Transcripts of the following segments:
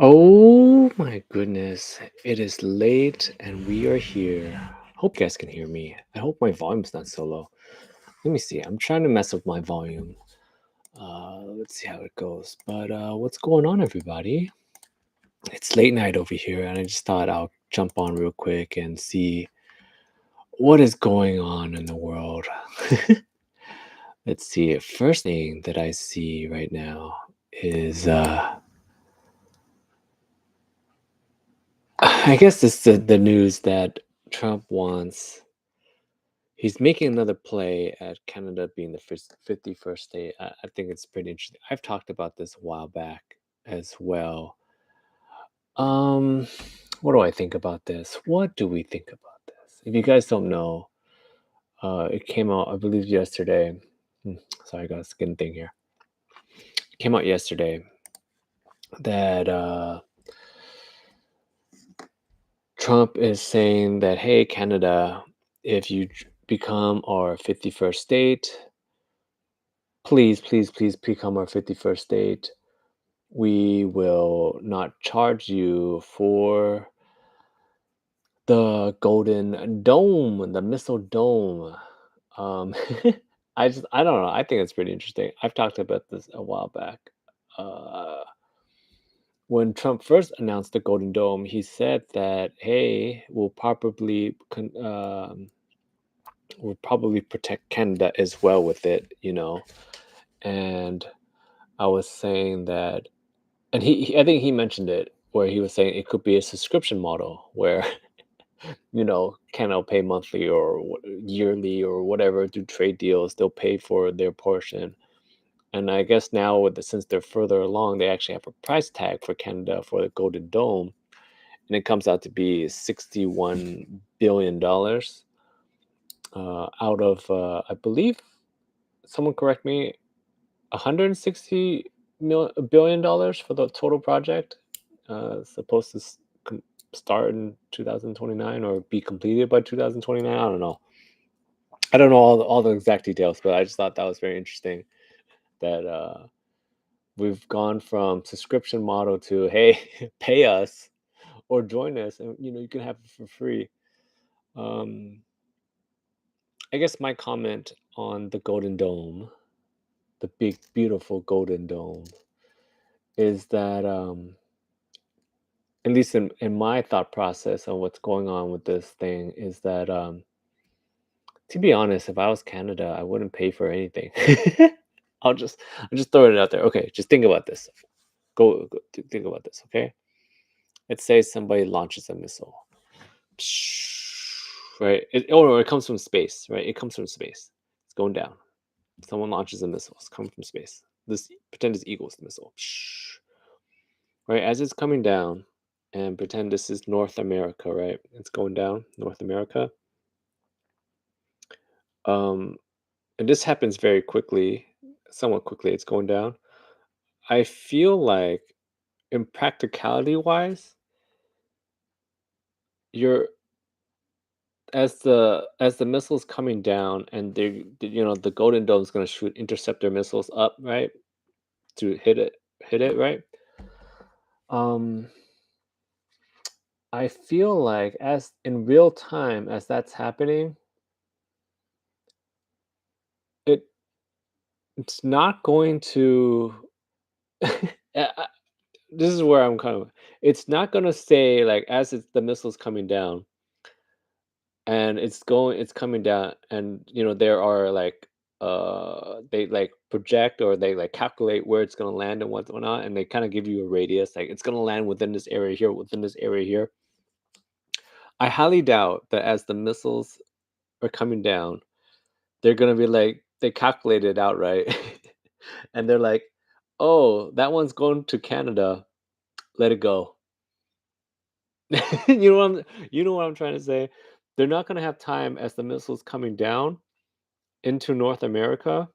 Oh my goodness. It is late and we are here. Hope you guys can hear me. I hope my volume's not so low. Let me see. I'm trying to mess with my volume. Let's see how it goes. But what's going on, everybody? It's late night over here, and I just thought I'll jump on real quick and see what is going on in the world. Let's see. First thing that I see right now is I guess it's the news that Trump wants. He's making another play at Canada being the 51st state. I think it's pretty interesting. I've talked about this a while back as well. Um, what do I think about this? What do we think about this? If you guys don't know, it came out, I believe, yesterday. Hmm, Sorry, I got a skin thing here. It came out yesterday that Trump is saying that, hey, Canada, if you become our 51st state, please, please, please become our 51st state. We will not charge you for the Golden Dome, the missile dome. Um, I don't know. I think it's pretty interesting. I've talked about this a while back. Uh, when Trump first announced the Golden Dome, he said that, hey, we'll probably protect Canada as well with it. And I was saying that, and I think he mentioned it where he was saying it could be a subscription model where Canada will pay monthly or yearly or whatever through trade deals. They'll pay for their portion. And I guess now, since they're further along, they actually have a price tag for Canada for the Golden Dome, and it comes out to be $61 billion out of, I believe, someone correct me, $160 billion for the total project. Supposed to start in 2029 or be completed by 2029. I don't know. I don't know all the exact details, but I just thought that was very interesting that we've gone from subscription model to, hey, pay us or join us, and you can have it for free. Um, I guess my comment on the Golden Dome, the big beautiful Golden Dome, is that at least in my thought process on what's going on with this thing is that to be honest, if I was Canada, I wouldn't pay for anything. I'll just throw it out there. Okay, just think about this. Think about this. Okay, let's say somebody launches a missile, right? Or it comes from space, right? It comes from space. It's going down. Someone launches a missile. It's coming from space. This pretend is Eagles the missile, right? As it's coming down, and pretend this is North America, right? It's going down North America. Um, and this happens very quickly, somewhat quickly. It's going down. I feel like, in practicality wise, you're as the missile's coming down, and the Golden Dome is going to shoot interceptor missiles up, right, to hit it, right. Um, I feel like as in real time as that's happening, it it's not going to. This is where I'm kind of. It's not going to say like as the missile's coming down and it's coming down, and there are like they like project or they like calculate where it's going to land and what's not, and they kind of give you a radius, like it's going to land within this area here, within this area here. I highly doubt that as the missiles are coming down, they're going to be like they calculate it out, right? And they're like, oh, that one's going to Canada, let it go. You know what I'm trying to say. They're not going to have time as the missiles coming down into North America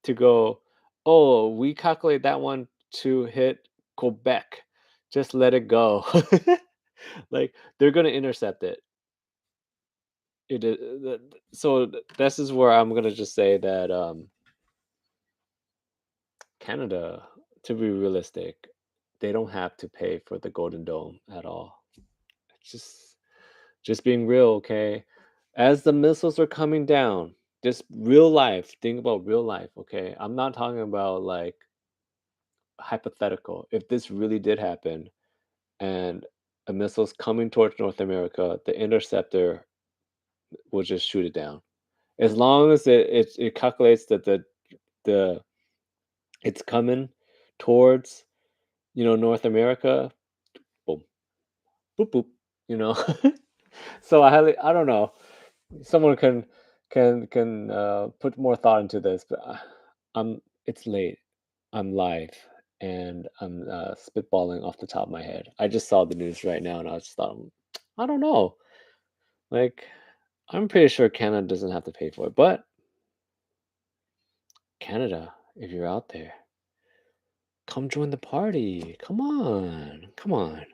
to go, "Oh, we calculate that one to hit Quebec. Just let it go." Like, they're gonna intercept it. This is where I'm gonna just say that, Canada, to be realistic, they don't have to pay for the Golden Dome at all. It's just being real, okay? As the missiles are coming down, just real life. Think about real life, okay? I'm not talking about like hypothetical. If this really did happen and a missile's coming towards North America, the interceptor will just shoot it down. As long as it calculates that the it's coming towards, North America, boom, boop boop, you know. So I don't know. Someone can put more thought into this, but I'm it's late. I'm live and I'm spitballing off the top of my head. I just saw the news right now and I just thought, I don't know. Like, I'm pretty sure Canada doesn't have to pay for it, but Canada, if you're out there, come join the party. Come on, come on.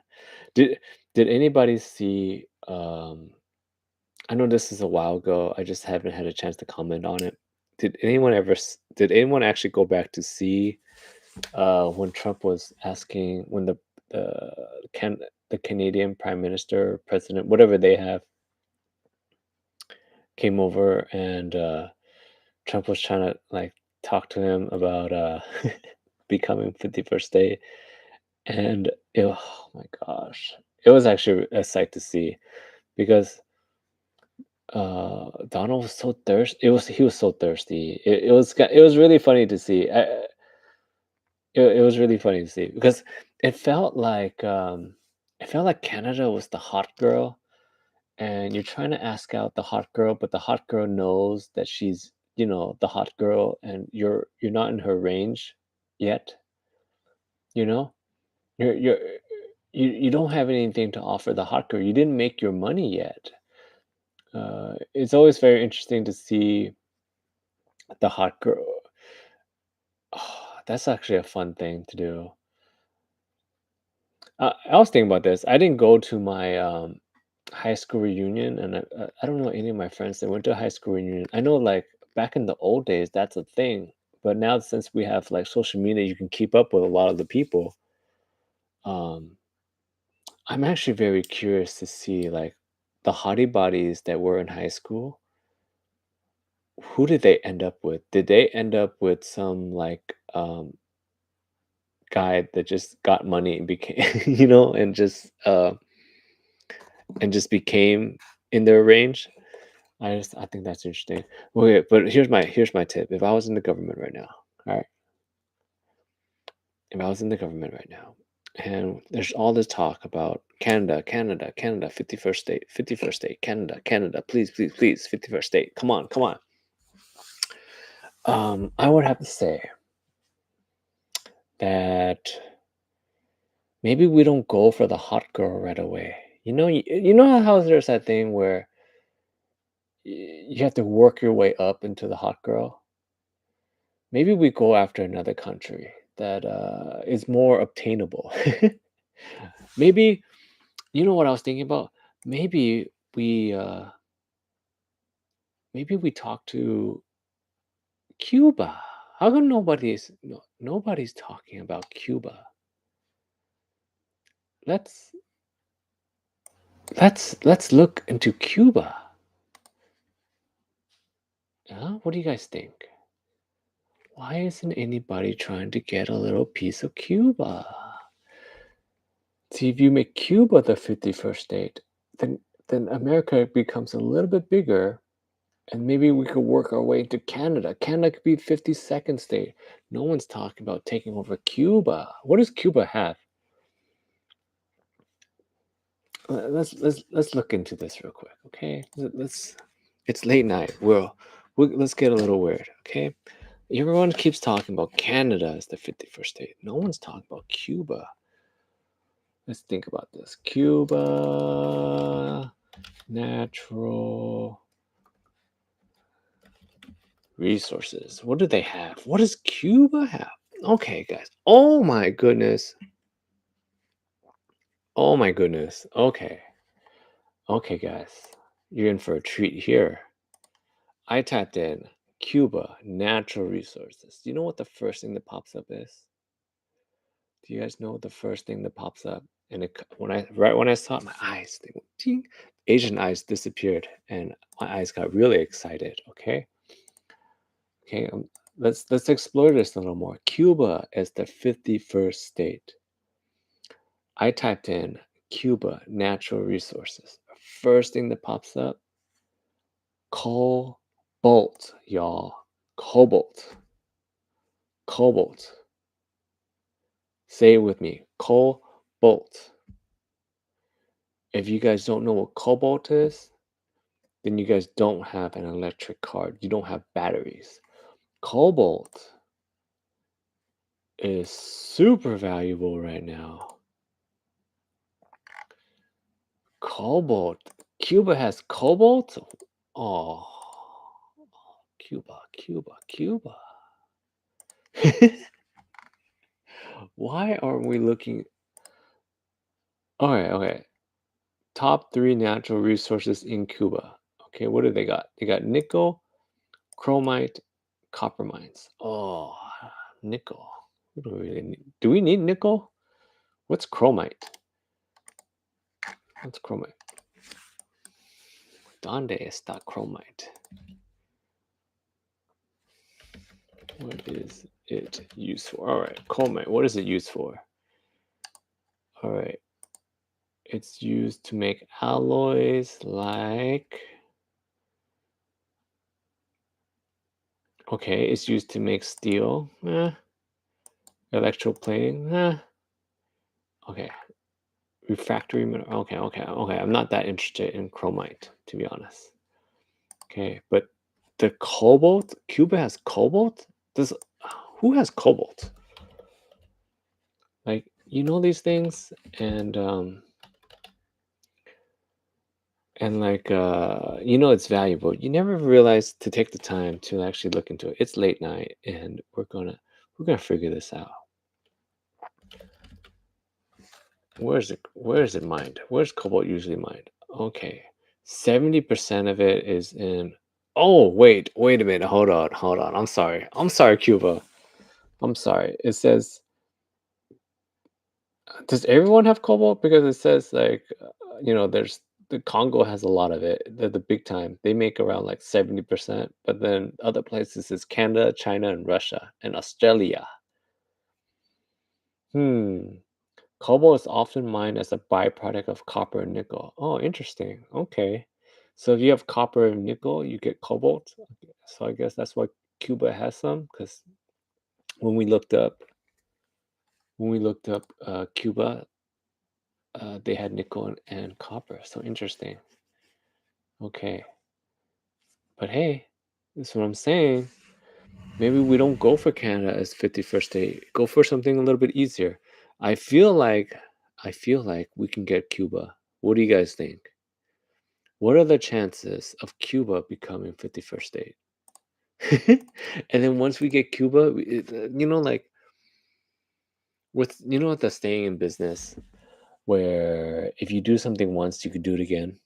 Did did anybody see? I know this is a while ago. I just haven't had a chance to comment on it. Did anyone actually go back to see when Trump was asking when the can the Canadian Prime Minister, President, whatever they have, came over and Trump was trying to like talk to him about becoming 51st state, and oh my gosh, it was actually a sight to see because Donald was so thirsty. He was so thirsty. It was really funny to see. It was really funny to see because it felt like Canada was the hot girl, and you're trying to ask out the hot girl, but the hot girl knows that she's the hot girl, and you're not in her range yet. You know, you're you don't have anything to offer the hot girl. You didn't make your money yet. It's always very interesting to see the hot girl. Oh, that's actually a fun thing to do. I was thinking about this. I didn't go to my high school reunion, and I don't know any of my friends that went to a high school reunion. I know, like back in the old days, that's a thing. But now, since we have like social media, you can keep up with a lot of the people. Um, I'm actually very curious to see like the hottie bodies that were in high school. Who did they end up with? Did they end up with some like guy that just got money and became, and just became in their range? I think that's interesting. Okay, but here's my tip. If I was in the government right now, all right, if I was in the government right now, and there's all this talk about Canada, Canada, Canada, 51st state, 51st state, Canada, Canada, please, please, please, 51st state, come on, come on. I would have to say that maybe we don't go for the hot girl right away. You know how there's that thing where you have to work your way up into the hot girl. Maybe we go after another country that is more obtainable. Maybe you know what I was thinking about. Maybe we uh, maybe we talk to Cuba. How come nobody's talking about Cuba? Let's let's look into Cuba. Huh? What do you guys think? Why isn't anybody trying to get a little piece of Cuba? See, if you make Cuba the 51st state, then America becomes a little bit bigger, and maybe we could work our way into Canada. Canada could be 52nd state. No one's talking about taking over Cuba. What does Cuba have? Let's look into this real quick, okay? Let's. It's late night. Let's get a little weird, okay? Everyone keeps talking about Canada as the 51st state. No one's talking about Cuba. Let's think about this. Cuba natural resources. What do they have? What does Cuba have? Okay, guys. Oh my goodness. Oh my goodness. Okay. Okay, guys. You're in for a treat here. I typed in Cuba natural resources. Do you know what the first thing that pops up is? Do you guys know the first thing that pops up? And when I saw it, my eyes, they went ting. Asian eyes disappeared, and my eyes got really excited. Okay. Let's explore this a little more. Cuba is the 51st state. I typed in Cuba natural resources. First thing that pops up, cobalt, y'all. Cobalt. Cobalt. Say it with me. Cobalt. If you guys don't know what cobalt is, then you guys don't have an electric car. You don't have batteries. Cobalt is super valuable right now. Cobalt. Cuba has cobalt? Oh, Cuba, Cuba, Cuba. Why aren't we looking? Okay. Top 3 natural resources in Cuba. Okay, what do they got? They got nickel, chromite, copper mines. Oh, nickel. We don't really need. Do we need nickel? What's chromite? What's chromite? ¿Dónde está chromite? What is it used for? All right, chromite. What is it used for? All right, it's used to make alloys like. Okay, it's used to make steel. Electroplating. Okay, refractory. Okay. I'm not that interested in chromite, to be honest. Okay, but the cobalt. Cuba has cobalt. Does who has cobalt? Like these things, and like it's valuable. You never realize to take the time to actually look into it. It's late night, and we're gonna figure this out. Where is it mined? Where's cobalt usually mined? Okay, 70% of it is in. Oh, wait a minute. Hold on. I'm sorry, Cuba. I'm sorry. It says, does everyone have cobalt? Because it says like, there's the Congo has a lot of it. They're the big time. They make around like 70%, but then other places is Canada, China, and Russia and Australia. Hmm. Cobalt is often mined as a byproduct of copper and nickel. Oh, interesting. Okay. So if you have copper and nickel, you get cobalt. Okay, so I guess that's why Cuba has some, because when we looked up Cuba, they had nickel and copper. So interesting. Okay. But hey, that's what I'm saying. Maybe we don't go for Canada as 51st state. Go for something a little bit easier. I feel like we can get Cuba. What do you guys think? What are the chances of Cuba becoming 51st state? And then once we get Cuba, like with the staying in business, where if you do something once, you could do it again.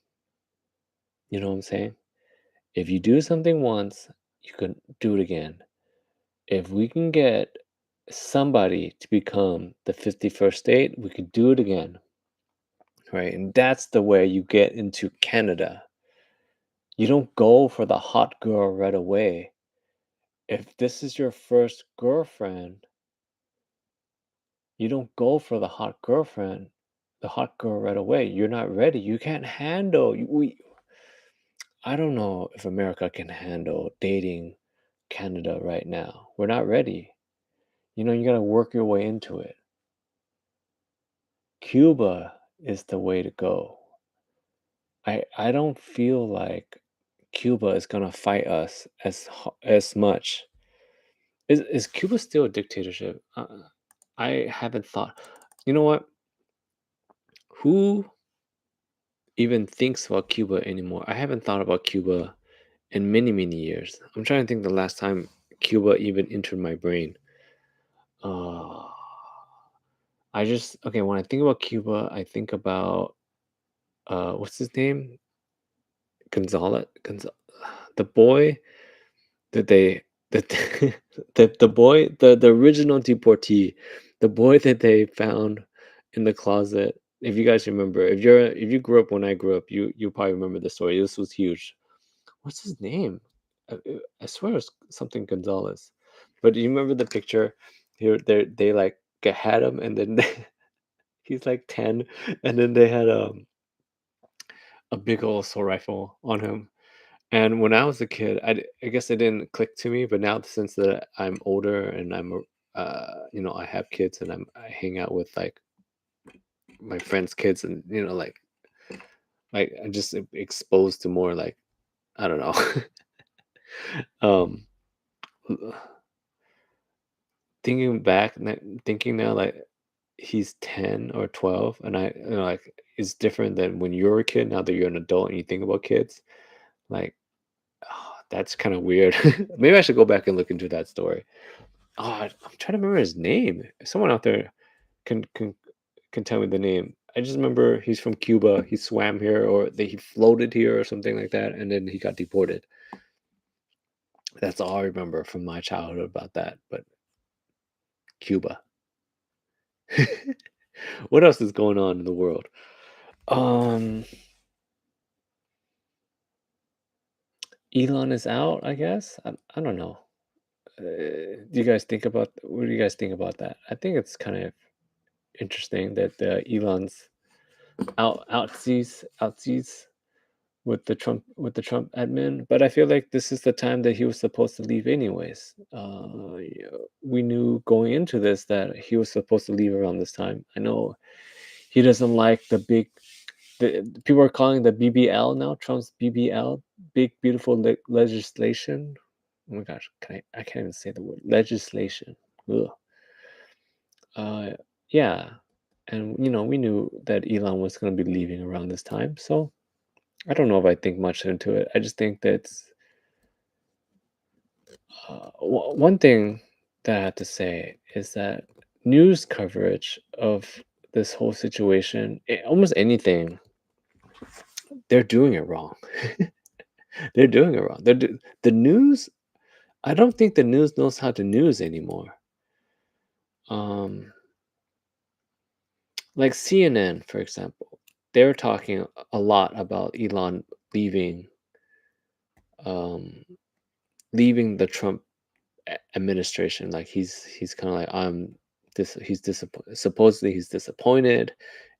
You know what I'm saying? If you do something once, you can do it again. If we can get somebody to become the 51st state, we could do it again. Right? And that's the way you get into Canada. You don't go for the hot girl right away. If this is your first girlfriend, you don't go for the hot girl right away. You're not ready. You can't handle. I don't know if America can handle dating Canada right now. We're not ready. You gotta work your way into it. Cuba is the way to go. I don't feel like Cuba is gonna fight us as much. Is Cuba still a dictatorship? I haven't thought. You know what? Who even thinks about Cuba anymore? I haven't thought about Cuba in many, many years. I'm trying to think the last time Cuba even entered my brain. Uh, okay, when I think about Cuba, I think about what's his name? Gonzalez, the boy that they that the boy the original deportee the boy that they found in the closet. If you guys remember, if you grew up when I grew up, you probably remember the story. This was huge. What's his name? I swear it's something Gonzalez. But do you remember the picture? Here, they like had him, and then he's like 10, and then they had a big old assault rifle on him. And when I was a kid, I guess it didn't click to me, but now since that I'm older and I have kids and I hang out with like my friends' kids, and like I'm just exposed to more like I don't know. um, thinking back, thinking now, like he's 10 or 12, and like it's different than when you were a kid. Now that you're an adult and you think about kids, like that's kind of weird. Maybe I should go back and look into that story. I'm trying to remember his name. If someone out there can can can tell me the name. I just remember he's from Cuba. He swam here, or that he floated here, or something like that, and then he got deported. That's all I remember from my childhood about that. But Cuba. What else is going on in the world? Um, Elon is out. I guess. I don't know. Do you guys think about what do you guys think about that? I think it's kind of interesting that Elon's outsies with the Trump admin, but I feel like this is the time that he was supposed to leave anyways. We knew going into this that he was supposed to leave around this time. I know he doesn't like the people are calling the BBL now, Trump's BBL, big beautiful legislation. Oh my gosh, I can't even say the word legislation. Ugh. Uh, yeah, and we knew that Elon was going to be leaving around this time, so I don't know if I think much into it. I just think that one thing that I have to say is that news coverage of this whole situation, almost anything, they're doing it wrong. They're doing it wrong. The news. I don't think the news knows how to news anymore. Um, like CNN, for example, they're talking a lot about Elon leaving, um, leaving the Trump administration. Like he's kind of like he's disappointed. Supposedly he's disappointed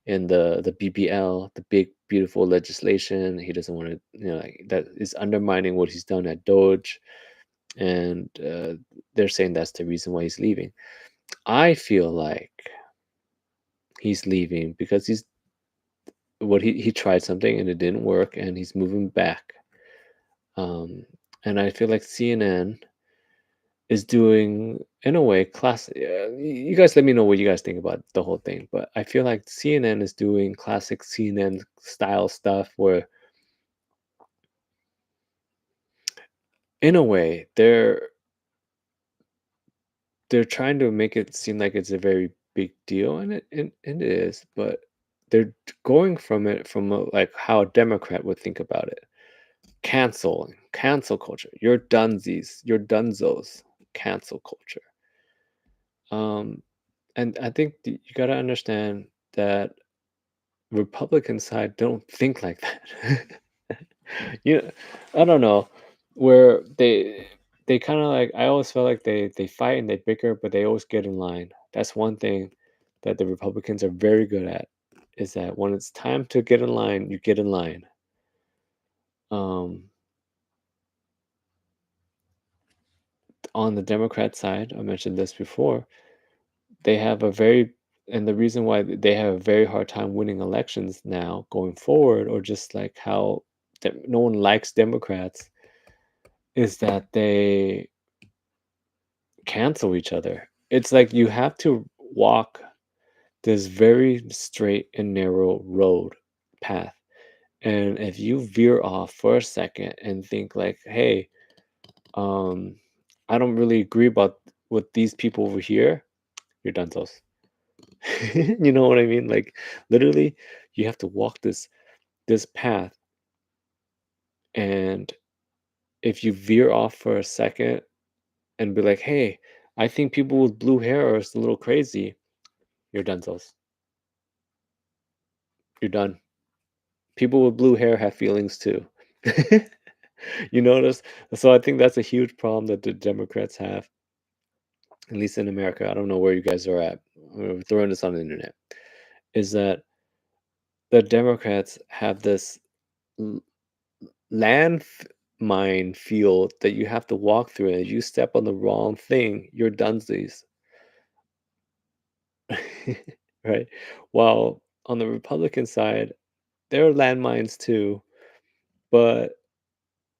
in the BBL, the big beautiful legislation. He doesn't want to, like that is undermining what he's done at Doge, and they're saying that's the reason why he's leaving. I feel like he's leaving because he tried something and it didn't work, and he's moving back. Um, and I feel like CNN is doing in a way classic. You guys, let me know what you guys think about the whole thing. But I feel like CNN is doing classic CNN style stuff, where in a way they're trying to make it seem like it's a very big deal, and it is, but they're going from it from like how a Democrat would think about it. Cancel culture. You're dunsies, you're dunzos. Cancel culture. Um, and I think you got to understand that Republican side don't think like that. you, I don't know, where they kind of like. I always feel like they fight and they bicker, but they always get in line. That's one thing that the Republicans are very good at, is that when it's time to get in line, you get in line. Um, on the Democrat side, I mentioned this before, they have a very and the reason why they have a very hard time winning elections now going forward, or just like how no one likes Democrats, is that they cancel each other. It's like you have to walk this very straight and narrow road path. And if you veer off for a second and think like, hey, um, I don't really agree about with these people over here, you're done. You know what I mean? Like literally, you have to walk this path, and if you veer off for a second and be like, "Hey, I think people with blue hair are a little crazy," you're done. You're done. People with blue hair have feelings too. You notice? So I think that's a huge problem that the Democrats have, at least in America. I don't know where you guys are at. We're throwing this on the internet. Is that the Democrats have this l- land mine field that you have to walk through, and if you step on the wrong thing, you're dunsies, right? While on the Republican side, there are landmines too, but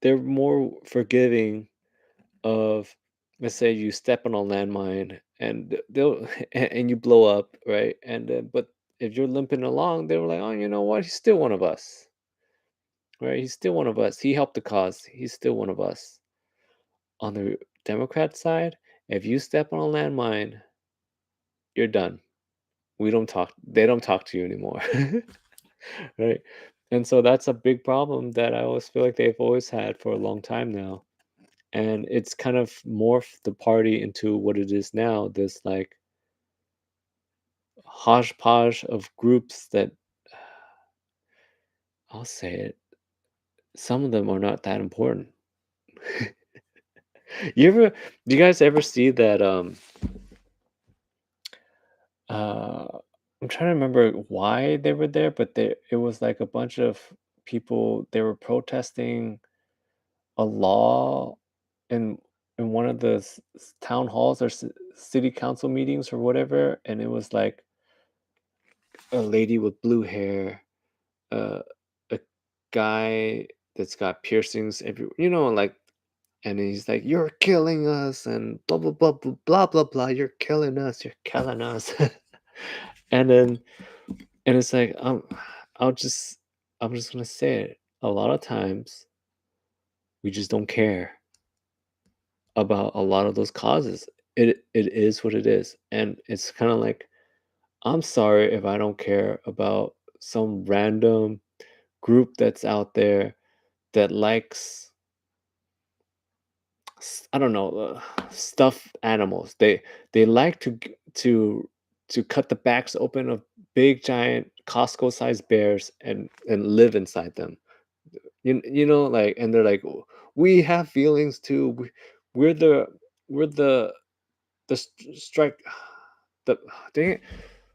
they're more forgiving of, let's say you step on a landmine and they'll and you blow up, right? And then, but if you're limping along, they were like, oh, you know what? He's still one of us, right? He's still one of us. He helped the cause. He's still one of us. On the Democrat side, if you step on a landmine, you're done. We don't talk. They don't talk to you anymore, right? And so that's a big problem that I always feel like they've always had for a long time now. And it's kind of morphed the party into what it is now, this like hodgepodge of groups that I'll say it, some of them are not that important. You ever do you guys ever see that uh I'm trying to remember why they were there, but it was like a bunch of people, they were protesting a law in one of the town halls or city council meetings or whatever, and it was like a lady with blue hair, uh, a guy that's got piercings everywhere, like, and he's like, "You're killing us," and blah blah blah blah blah blah blah. You're killing us. You're killing us. And then, and it's like, I'll just, I'm just gonna say it. A lot of times, we just don't care about a lot of those causes. It is what it is, and it's kind of like, I'm sorry if I don't care about some random group that's out there that likes I don't know, stuffed animals. They like to cut the backs open of big giant Costco-sized bears and live inside them. Like, and they're like, "Oh, we have feelings too. We're the we're the strike the dang it.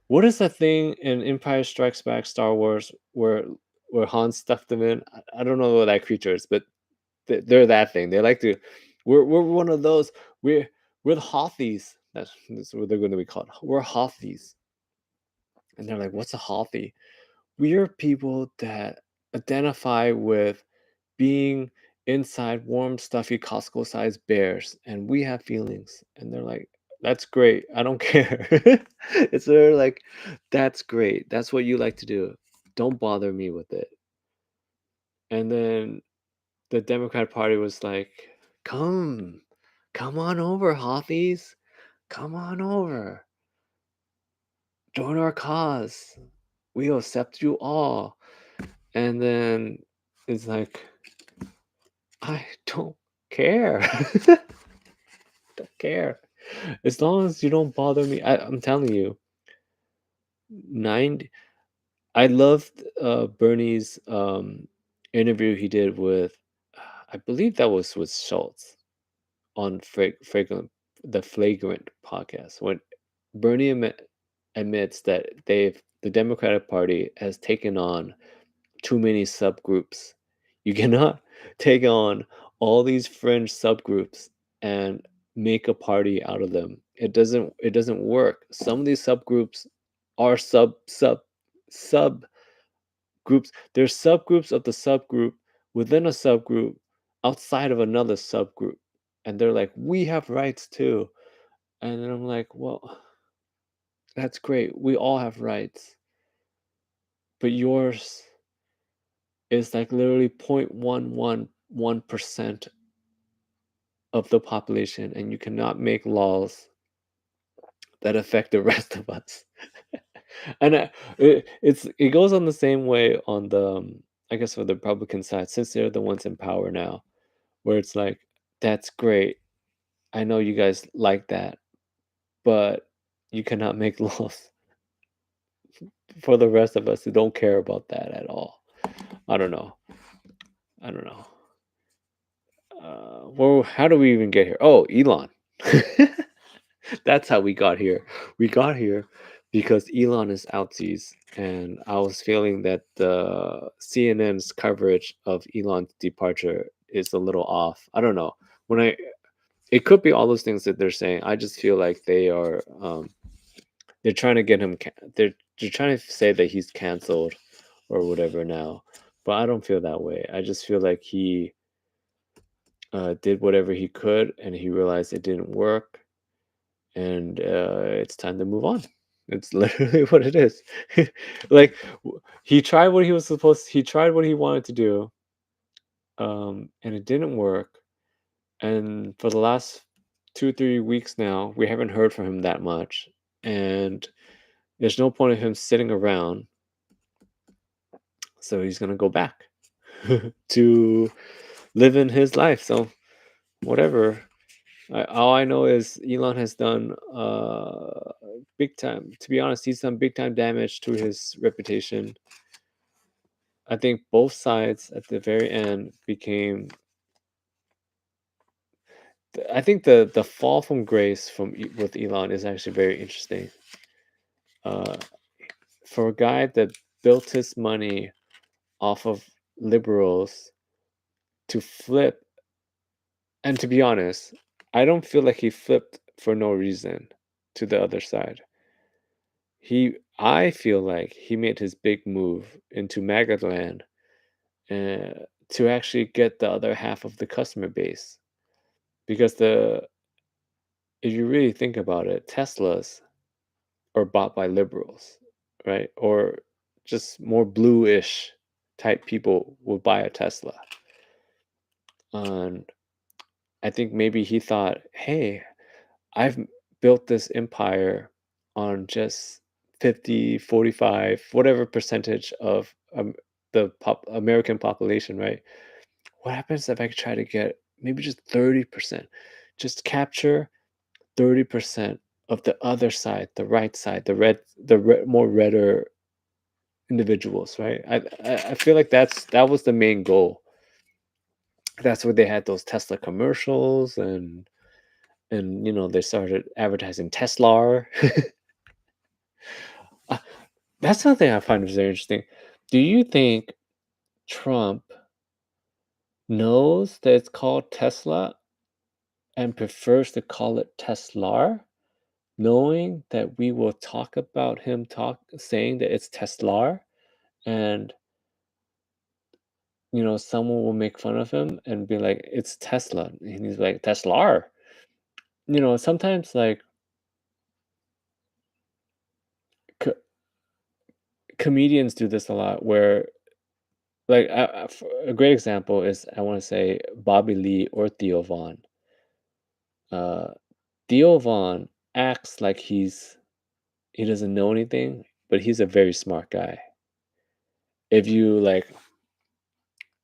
What is that thing in Empire Strikes Back, Star Wars, where Han stuffed them in? I don't know what that creature is, but they're that thing. They like to. We're one of those. We're the Hothies. That's what they're going to be called. We're Hothies, and they're like, "What's a Hothi?" We are people that identify with being inside warm, stuffy Costco-sized bears, and we have feelings. And they're like, "That's great. I don't care." It's they're like, "That's great. That's what you like to do. Don't bother me with it." And then the Democrat Party was like, "Come, come on over, Hothies. Come on over. Join our cause. We accept you all." And then it's like, I don't care. Don't care. As long as you don't bother me. I'm telling you, 90. I loved Bernie's interview he did with, I believe that was with Schultz on the Flagrant podcast, when Bernie admits that the Democratic Party has taken on too many subgroups. You cannot take on all these fringe subgroups and make a party out of them. It doesn't work. Some of these subgroups are sub groups. There's subgroups of the subgroup within a subgroup outside of another subgroup. And they're like, we have rights too. And then I'm like, well, that's great. We all have rights. But yours is like literally 0.111% of the population, and you cannot make laws that affect the rest of us. And it goes on the same way on the I guess for the Republican side, since they're the ones in power now, where it's like, that's great. I know you guys like that, but you cannot make laws. for the rest of us who don't care about that at all. I don't know. I don't know. Well, how do we even get here? Oh, Elon. That's how we got here. We got here because Elon is outsies, and I was feeling that the CNN's coverage of Elon's departure is a little off. I don't know. When I It could be all those things that they're saying. I just feel like they're trying to get him. They're trying to say that he's canceled or whatever now, but I don't feel that way. I just feel like he did whatever he could, and he realized it didn't work, and it's time to move on. It's literally what it is. Like he tried what he was supposed. He tried what he wanted to do, and it didn't work. And for the last 2 3 weeks now, we haven't heard from him that much, and there's no point of him sitting around. So he's gonna go back to living his life. So whatever. All I know is Elon has done big time. To be honest, he's done big time damage to his reputation. I think both sides at the very end became. I think the fall from grace with Elon is actually very interesting. Uh, for a guy that built his money off of liberals to flip, and to be honest, I don't feel like he flipped for no reason to the other side. I feel like he made his big move into MAGA land to actually get the other half of the customer base. Because if you really think about it, Teslas are bought by liberals, right? Or just more bluish type people will buy a Tesla. And I think maybe he thought, hey, I've built this empire on just 50, 45, whatever percentage of the American population, right? What happens if I try to get maybe just 30%? Just capture 30% of the other side, the right side, more redder individuals, right? I feel like that was the main goal. That's where they had those Tesla commercials, and they started advertising Tesla. Uh, that's something I find very interesting. Do you think Trump knows that it's called Tesla and prefers to call it Tesla, knowing that we will talk about him saying that it's Tesla, and someone will make fun of him and be like, it's Tesla, and he's like, Tesla. Sometimes like co- comedians do this a lot, where like a great example is, I want to say, Bobby Lee or Theo Vaughn. Uh, Theo Vaughn acts like he doesn't know anything, but he's a very smart guy. If you like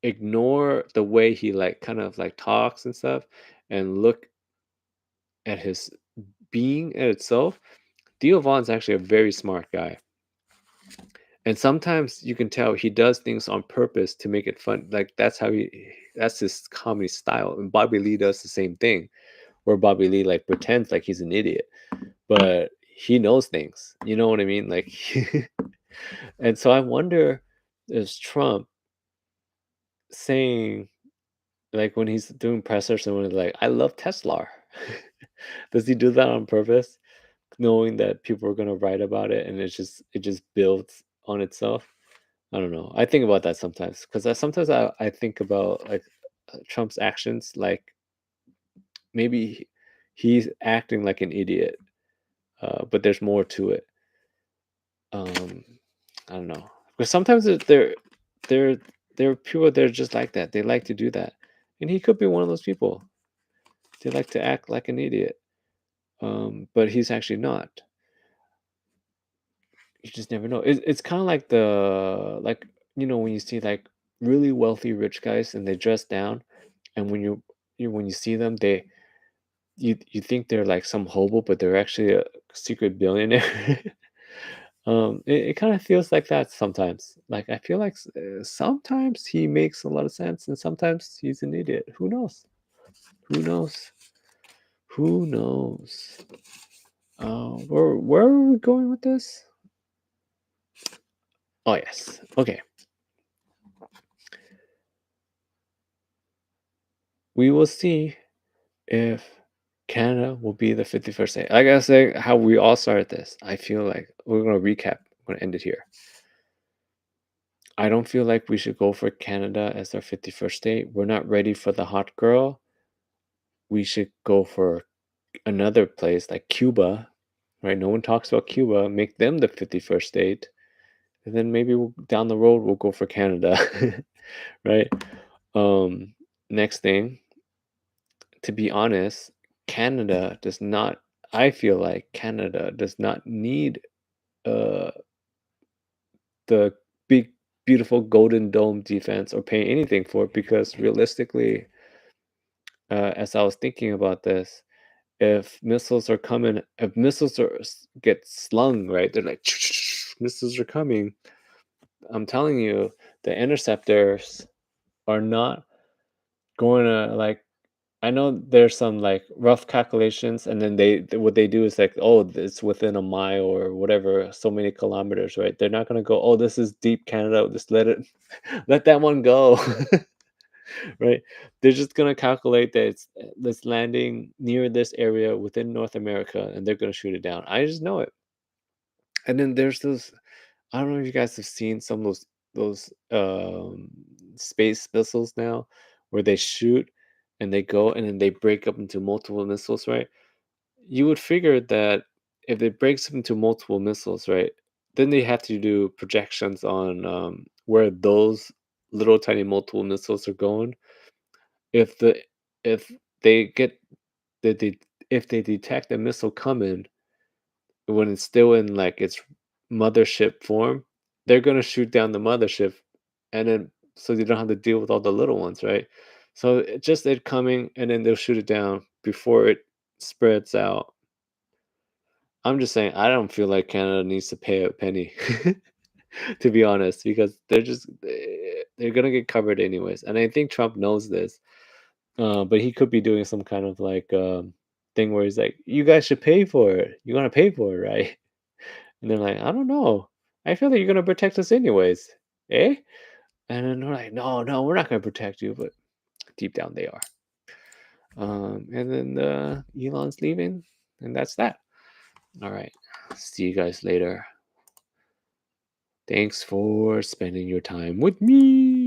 ignore the way he like kind of like talks and stuff, and look at his being in itself, Theo Vaughn's actually a very smart guy. And sometimes you can tell he does things on purpose to make it fun. Like that's his comedy style. And Bobby Lee does the same thing, where Bobby Lee like pretends like he's an idiot, but he knows things. You know what I mean? Like, and so I wonder, is Trump saying, like, when he's doing pressers and when he's like, I love Tesla. Does he do that on purpose, knowing that people are gonna write about it, and it just builds on itself? I don't know. I think about that sometimes, because sometimes I think about like Trump's actions, like maybe he's acting like an idiot, but there's more to it. Um, I don't know, because sometimes there there are people that are just like that. They like to do that, and he could be one of those people. They like to act like an idiot, but he's actually not. You just never know. It's kind of like when you see like really wealthy rich guys and they dress down, and when you see them, you think they're like some hobo, but they're actually a secret billionaire. It kind of feels like that sometimes. Like I feel like sometimes he makes a lot of sense, and sometimes he's an idiot. Who knows? Who knows? Who knows? Where are we going with this? Oh yes. Okay. We will see if Canada will be the 51st state. I gotta say how we all started this. I feel like we're gonna recap. I'm gonna end it here. I don't feel like we should go for Canada as our 51st state. We're not ready for the hot girl. We should go for another place like Cuba, right? No one talks about Cuba. Make them the 51st state, and then maybe down the road we'll go for Canada, right? Um, Next thing, to be honest, Canada does not. I feel like Canada does not need uh the big beautiful golden dome defense or pay anything for it because realistically, as I was thinking about this, if missiles get slung, right, they're like missiles are coming. I'm telling you, the interceptors are not going to like. I know there's some like rough calculations, and then what they do is like, oh, it's within a mile or whatever, so many kilometers, right? They're not gonna go, oh, this is deep Canada, just let it, let that one go, right? They're just gonna calculate that it's landing near this area within North America, and they're gonna shoot it down. I just know it. And then there's those. I don't know if you guys have seen some of those space missiles now, where they shoot and they go and then they break up into multiple missiles, right? You would figure that if it breaks up into multiple missiles, right, then they have to do projections on where those little tiny multiple missiles are going. If the if they get the if they detect a missile coming when it's still in like its mothership form, they're gonna shoot down the mothership, and then so you don't have to deal with all the little ones, right? So just it coming, and then they'll shoot it down before it spreads out. I'm just saying, I don't feel like Canada needs to pay a penny, to be honest, because they're gonna get covered anyways, and I think Trump knows this. But he could be doing some kind of like thing where he's like, "You guys should pay for it. You want to pay for it, right?" And they're like, "I don't know. I feel like you're gonna protect us anyways, eh?" And then they're like, "No, no, we're not gonna protect you," but deep down they are. And then Elon's leaving, and that's that. All right. See you guys later. Thanks for spending your time with me.